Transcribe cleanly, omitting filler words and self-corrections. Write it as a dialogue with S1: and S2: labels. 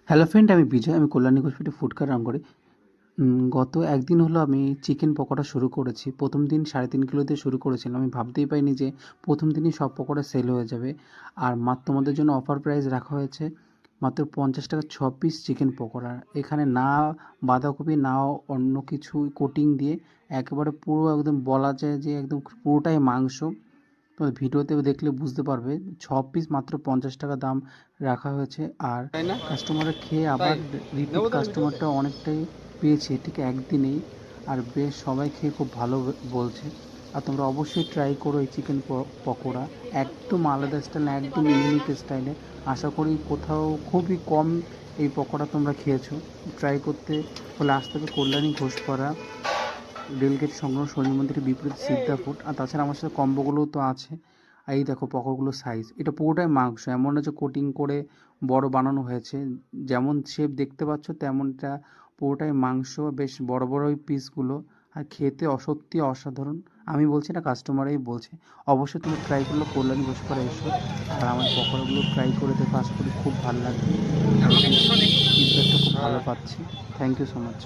S1: Hello friend, আমি বিজয়। আমি Kalyani ঘোষপেটে food cart run করি। গত একদিন হলো আমি চিকেন পকোড়া শুরু করেছি। প্রথম দিন 3.5 কিলো দিয়ে শুরু করেছিলাম। আমি ভাবতেই পারিনি যে প্রথম দিনই সব পকোড়া সেল হয়ে যাবে। আর মাত্র তোমাদের জন্য অফার প্রাইস রাখা হয়েছে মাত্র 50 টাকা 6 পিস চিকেন পকোড়া। এখানে না বাঁধাকপি না অন্য কিছু কোটিং দিয়ে একেবারে পুরো একদম বলা যায় যে একদম পুরোটাই মাংস। তো ভিডিওতে দেখলে বুঝতে পারবে। 6 পিস মাত্র 50 টাকা দাম রাখা হয়েছে। আর
S2: তাই না?
S1: কাস্টমাররা খেয়ে আবার
S2: তাই
S1: রিপিট
S2: নেবো তাহলে ভিডিওতে।
S1: কাস্টমারটা অনেকটাই পেয়েছে ঠিক একদিনেই। আর বেশ সবাই খেয়ে খুব ভালো বলছে। আর তোমরা অবশ্যই ট্রাই করো এই চিকেন পকোড়া। একদম আলাদা স্টাইল, একদম ইউনিক স্টাইলে। আশা করি কোথাও খুবই কম এই পকোড়া তোমরা খেয়েছো। ট্রাই করতে হলে আসতে হবে কল্যাণী ঘোষপাড়া, রেলগেট সংলগ্ন শনি মন্দিরের বিপরীতে সিদ্ধা ফুড। আর তাছাড়া আমার সাথে কম্বোগুলোও তো আছে। আর এই দেখো পকোড়াগুলোর সাইজ, এটা পুরোটাই মাংস, এমন না যে কোটিং করে বড় বানানো হয়েছে। যেমন শেপ দেখতে পাচ্ছ তেমনটা পুরোটাই মাংস, বেশ বড় বড় ওই পিসগুলো। আর খেতে সত্যি অসাধারণ। আমি বলছি না, কাস্টমারই বলছে। অবশ্যই তুমি ট্রাই করলে কল্যাণী বসে এসো। আর আমার পকোড়াগুলো ট্রাই করে দেখো, আশা করি খুব ভালো লাগবে। আর ফিডব্যাকটা খুব ভালো
S2: হ্যাঁ।
S1: পাচ্ছি। Thank you so much.